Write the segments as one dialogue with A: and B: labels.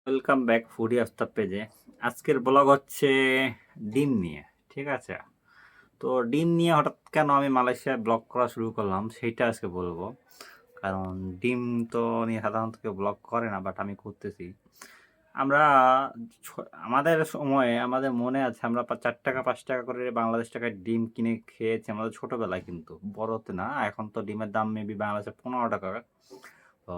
A: Welcome back foodie Aftab পেজে। আজকের blog হচ্ছে ডিম নিয়ে। ঠিক আছে, তো ডিম নিয়ে হঠাৎ কেন আমি মালয়েশিয়ায় ব্লগ করা শুরু করলাম সেইটা আজকে বলবো। কারণ ডিম তো নিয়ে সাধারণত কেউ ব্লগ করে না, বাট আমি করতেছি। আমরা আমাদের সময়ে আমাদের মনে আছে আমরা 4 টাকা 5 টাকা করে বাংলাদেশ টাকায় ডিম কিনে খেয়েছি আমাদের ছোটবেলায়, কিন্তু বড়তে না। এখন তো ডিমের দাম মেবি বাংলাদেশে 15 টাকা। তো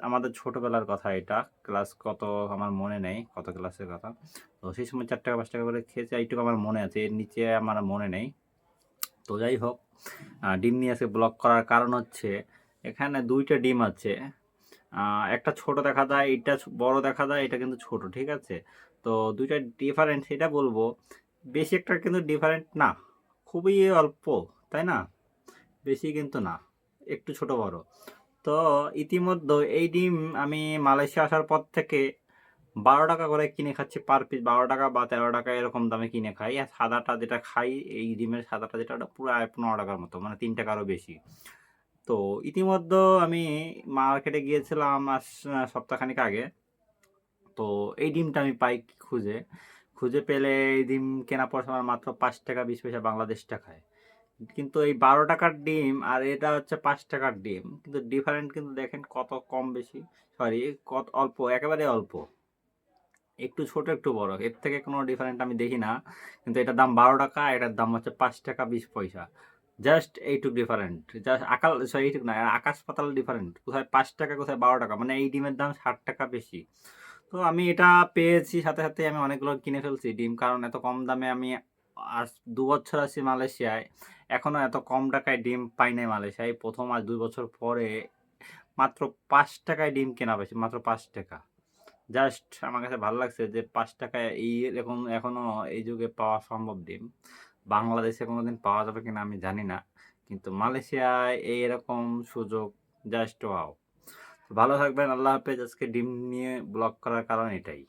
A: আমাদের ছোটবেলার কথা এটা। ক্লাস কত আমার মনে নেই, কত ক্লাসের কথা। তো সেই সময় 4 টাকা 5 টাকা করে খেয়েছি, এইটুকু আমার মনে আছে, এর নিচে আমার মনে নেই। তো যাই হোক, ডিম নিয়ে আজকে ব্লগ করার কারণ হচ্ছে এখানে দুইটা ডিম আছে। একটা ছোট দেখা যায়, এটা বড় দেখা যায়, এটা কিন্তু ছোট। ঠিক আছে, তো দুইটা ডিফারেন্ট সেটা বলবো। বেশি একটা কিন্তু ডিফারেন্ট না, খুবই অল্প, তাই না? বেশি কিন্তু না, একটু ছোট বড়। তো ইতিমধ্যে এই ডিম আমি মালয়েশিয়া আসার পর থেকে 12 টাকা করে কিনে খাচ্ছি পার পিস। 12 টাকা বা 13 টাকা এরকম দামে কিনে খাই। আর সাদাটা যেটা খাই, এই ডিমের সাদাটা যেটা, ওটা পুরো 15 টাকার মতো, মানে 3 টাকারও বেশি। তো ইতিমধ্যে আমি মার্কেটে গিয়েছিলাম আজ সপ্তাহখানিক আগে। তো এই ডিমটা আমি পাই খুঁজে। খুঁজে পেলে এই ডিম কেনা পড়ছে আমার মাত্র 5 টাকা 20 পয়সা বাংলাদেশ টাকায়। কিন্তু এই 12 টাকার ডিম আর এটা হচ্ছে 5 টাকার ডিম, কিন্তু ডিফারেন্ট কিন্তু দেখেন কত কম বেশি। সরি, কত অল্প, একেবারে অল্প। একটু ছোট একটু বড়, এর থেকে কোনো ডিফারেন্ট আমি দেখি না। কিন্তু এটার দাম 12 টাকা, এটার দাম হচ্ছে 5 টাকা 20 পয়সা। জাস্ট এইটুক ডিফারেন্ট, জাস্ট আকাল, সরি এইটুক না, আকাশ পাতাল ডিফারেন্ট। কোথায় 5 টাকা কোথায় 12 টাকা, মানে এই ডিমের দাম 60 টাকা বেশি। তো আমি এটা পেয়েছি, সাথে সাথে আমি অনেকগুলো কিনে ফেলছি ডিম, কারণ এত কম দামে আমি আজ 2 বছর আছি মালয়েশিয়ায়, এখনো এত কম টাকায় ডিম পাই নাই মালয়েশিয়ায়। প্রথম আজ 2 বছর পরে মাত্র 5 টাকায় ডিম কেনা পেয়েছি, মাত্র 5 টাকা। জাস্ট আমার কাছে ভালো লাগছে যে 5 টাকায় এই এরকম এখনো এই যুগে পাওয়া সম্ভব ডিম। বাংলাদেশে কোনোদিন পাওয়া যাবে কিনা আমি জানি না, কিন্তু মালয়েশিয়ায় এরকম সুযোগ জাস্ট ওয়াও। ভালো থাকবেন, আল্লাহ হাফেজ। আজকে ডিম নিয়ে ব্লগ করার কারণ এটাই।